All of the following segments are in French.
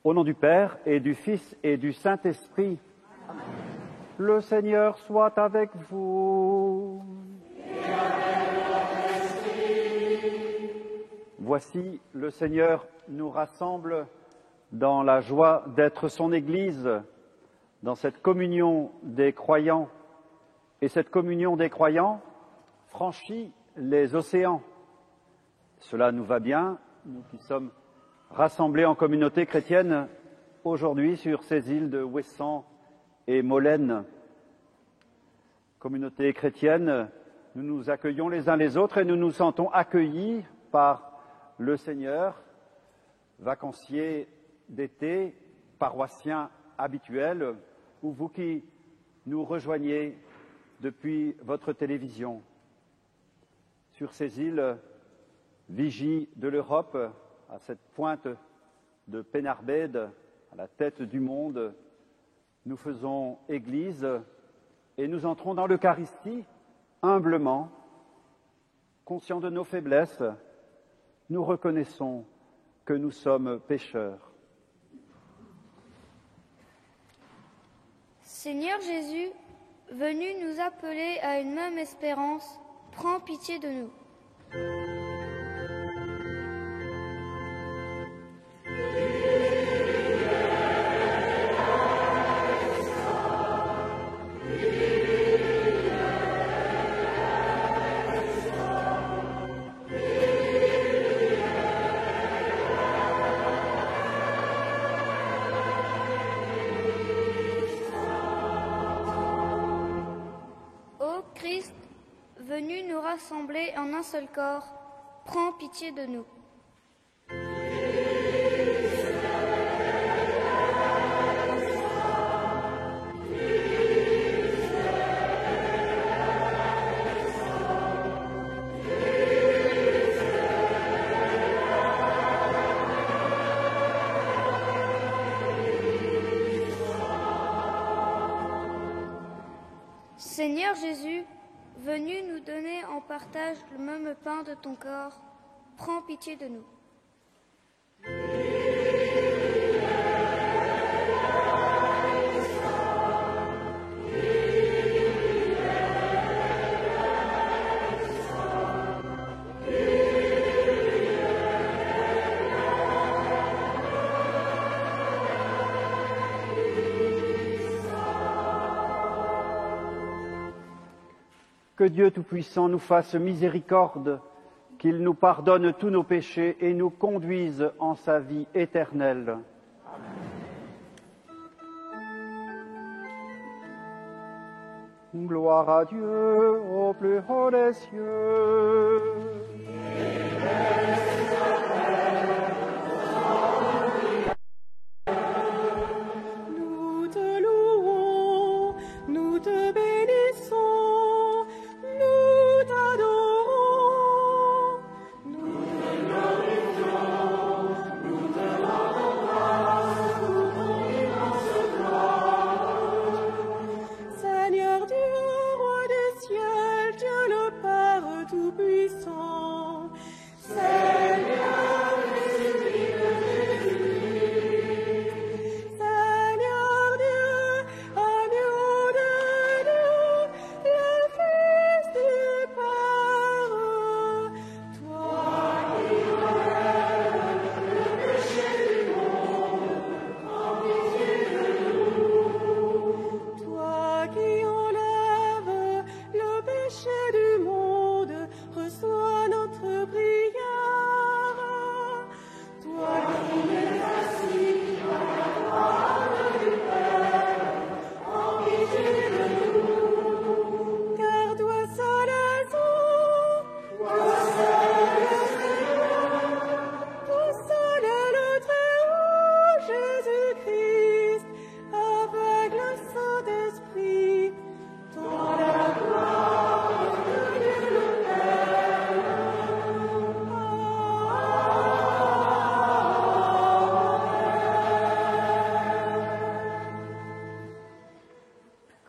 Au nom du Père et du Fils et du Saint-Esprit, le Seigneur soit avec vous. Et avec votre esprit. Voici, le Seigneur nous rassemble dans la joie d'être son Église, dans cette communion des croyants. Et cette communion des croyants franchit les océans. Cela nous va bien, nous qui sommes rassemblés en communauté chrétienne aujourd'hui sur ces îles de Ouessant et Molène. Communauté chrétienne, nous nous accueillons les uns les autres et nous nous sentons accueillis par le Seigneur, vacanciers d'été, paroissiens habituels, ou vous qui nous rejoignez depuis votre télévision. Sur ces îles, vigie de l'Europe, à cette pointe de Pénarbède, à la tête du monde, nous faisons Église et nous entrons dans l'Eucharistie humblement, conscients de nos faiblesses, nous reconnaissons que nous sommes pécheurs. Seigneur Jésus, venu nous appeler à une même espérance, prends pitié de nous. Venu nous rassembler en un seul corps, prends pitié de nous. Seigneur Jésus, venu nous donner en partage le même pain de ton corps, prends pitié de nous. Que Dieu Tout-Puissant nous fasse miséricorde, qu'il nous pardonne tous nos péchés et nous conduise en sa vie éternelle. Amen. Gloire à Dieu au plus haut des cieux. Nous te louons, nous te bénissons.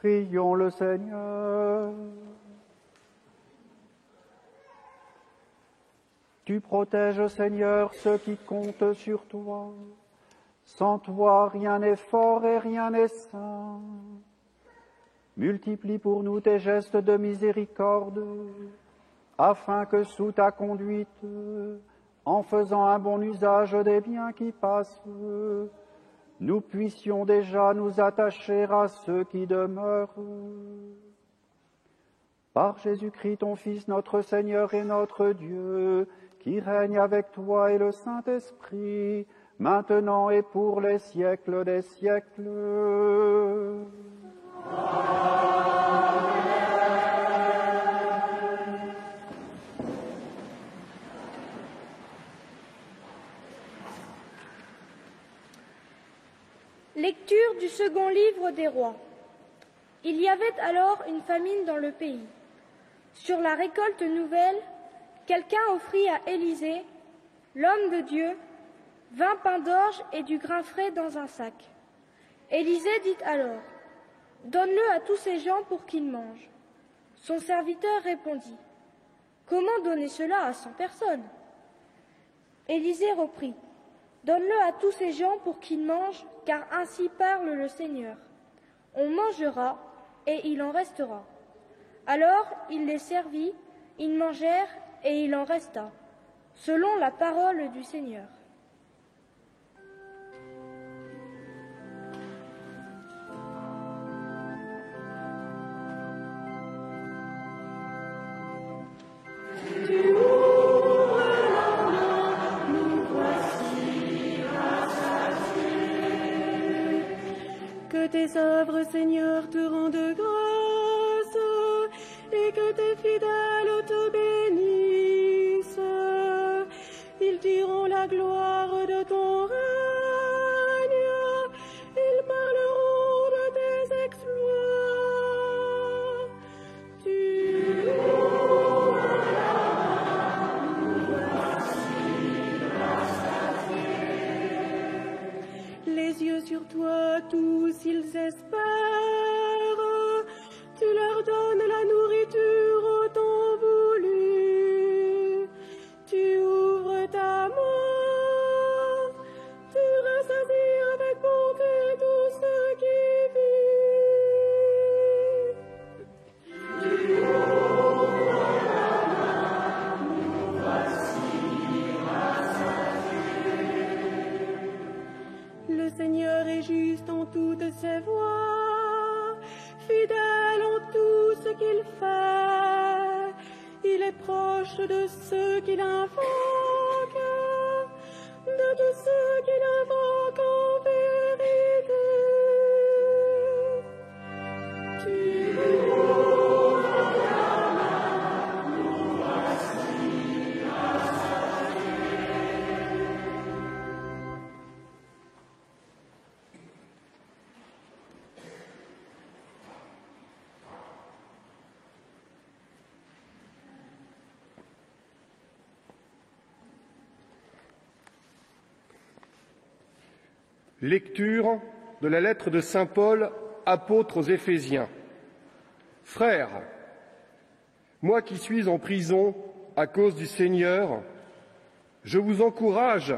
Prions le Seigneur. Tu protèges, Seigneur, ceux qui comptent sur toi. Sans toi, rien n'est fort et rien n'est saint. Multiplie pour nous tes gestes de miséricorde, afin que sous ta conduite, en faisant un bon usage des biens qui passent, nous puissions déjà nous attacher à ceux qui demeurent. Par Jésus-Christ, ton Fils, notre Seigneur et notre Dieu, qui règne avec toi et le Saint-Esprit, maintenant et pour les siècles des siècles. Lecture du second livre des rois. Il y avait alors une famine dans le pays. Sur la récolte nouvelle, quelqu'un offrit à Élisée, l'homme de Dieu, 20 pains d'orge et du grain frais dans un sac. Élisée dit alors, « Donne-le à tous ces gens pour qu'ils mangent. » Son serviteur répondit, « Comment donner cela à 100 personnes ?» Élisée reprit, « Donne-le à tous ces gens pour qu'ils mangent, car ainsi parle le Seigneur. On mangera et il en restera. » Alors il les servit, ils mangèrent et il en resta, selon la parole du Seigneur. Que tes œuvres, Seigneur, te rendent grâce et que tes fidèles te bénissent. Ils diront la gloire de ton règne, ils parleront de tes exploits. Tu les yeux sur toi, tous ils espèrent. Tu leur donnes la nourriture au temps voulu. Tu ouvres ta main. Tu rassasies avec bonté tous ceux qui vivent. Tu ouvres ta main, nous voici rassasiés. Le Seigneur est juste en toutes ses voies, fidèle en tout ce qu'il fait. Il est proche de ceux qui l'invoquent, de tous ceux qui l'invoquent en vérité. Tu ouvres ta main, nous voici rassasiés. Lecture de la lettre de saint Paul, apôtre aux Éphésiens. Frères, moi qui suis en prison à cause du Seigneur, je vous encourage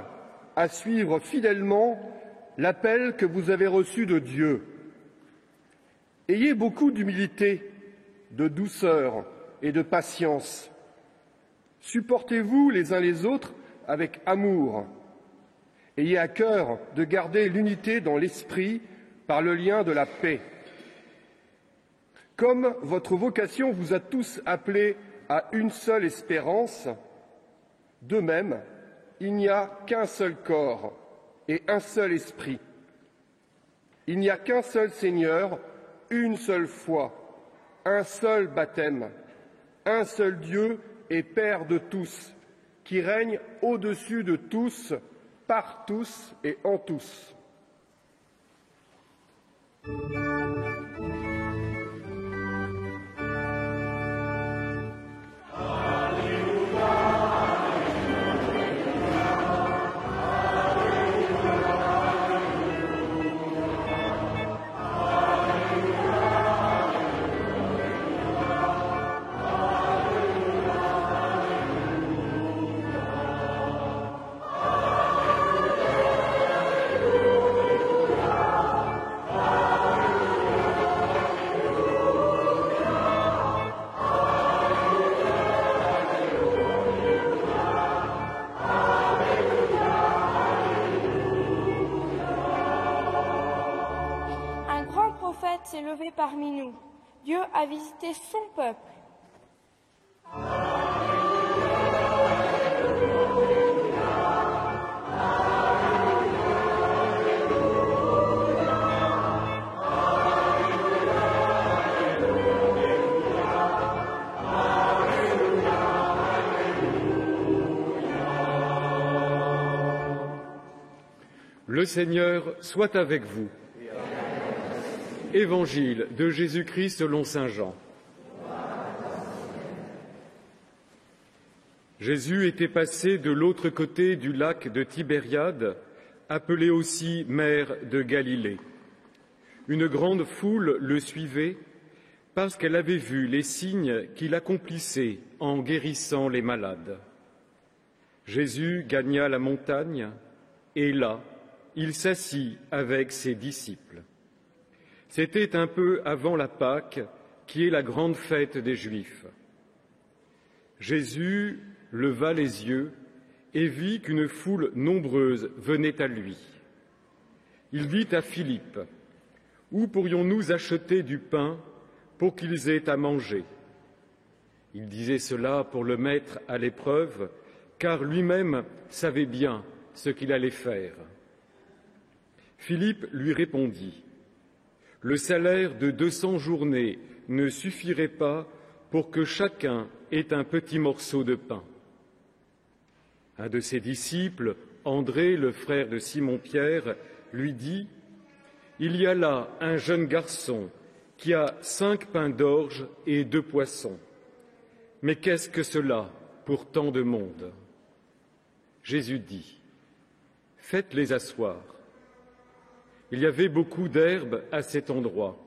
à suivre fidèlement l'appel que vous avez reçu de Dieu. Ayez beaucoup d'humilité, de douceur et de patience. Supportez-vous les uns les autres avec amour. Ayez à cœur de garder l'unité dans l'esprit par le lien de la paix. Comme votre vocation vous a tous appelés à une seule espérance, de même, il n'y a qu'un seul corps et un seul esprit. Il n'y a qu'un seul Seigneur, une seule foi, un seul baptême, un seul Dieu et Père de tous, qui règne au-dessus de tous, par tous et en tous. Alleluia. nous. Dieu a visité son peuple. Le Seigneur soit avec vous. Évangile de Jésus-Christ selon saint Jean. Jésus était passé de l'autre côté du lac de Tibériade, appelé aussi mer de Galilée. Une grande foule le suivait parce qu'elle avait vu les signes qu'il accomplissait en guérissant les malades. Jésus gagna la montagne et là, il s'assit avec ses disciples. C'était un peu avant la Pâque, qui est la grande fête des Juifs. Jésus leva les yeux et vit qu'une foule nombreuse venait à lui. Il dit à Philippe, « Où pourrions-nous acheter du pain pour qu'ils aient à manger ?» Il disait cela pour le mettre à l'épreuve, car lui-même savait bien ce qu'il allait faire. Philippe lui répondit, « Le salaire de 200 journées ne suffirait pas pour que chacun ait un petit morceau de pain. » Un de ses disciples, André, le frère de Simon-Pierre, lui dit, « Il y a là un jeune garçon qui a 5 pains d'orge et 2 poissons. Mais qu'est-ce que cela pour tant de monde ?» Jésus dit, « Faites-les asseoir. » Il y avait beaucoup d'herbe à cet endroit.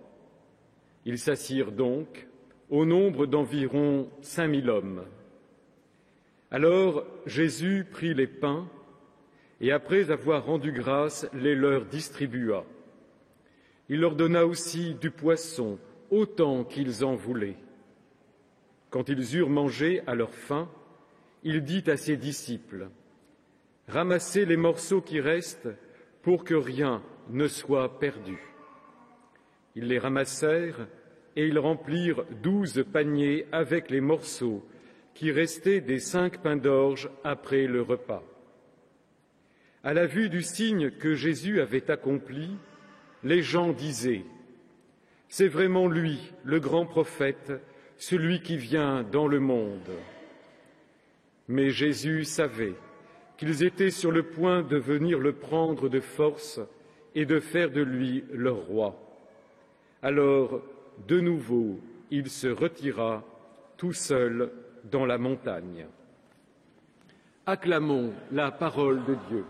Ils s'assirent donc, au nombre d'environ 5000 hommes. Alors Jésus prit les pains et, après avoir rendu grâce, les leur distribua. Il leur donna aussi du poisson, autant qu'ils en voulaient. Quand ils eurent mangé à leur faim, il dit à ses disciples, « Ramassez les morceaux qui restent pour que rien ne soit perdu. » Ils les ramassèrent et ils remplirent 12 paniers avec les morceaux qui restaient des 5 pains d'orge après le repas. À la vue du signe que Jésus avait accompli, les gens disaient « C'est vraiment lui, le grand prophète, celui qui vient dans le monde. » Mais Jésus savait qu'ils étaient sur le point de venir le prendre de force et de faire de lui leur roi. Alors, de nouveau, il se retira tout seul dans la montagne. Acclamons la parole de Dieu.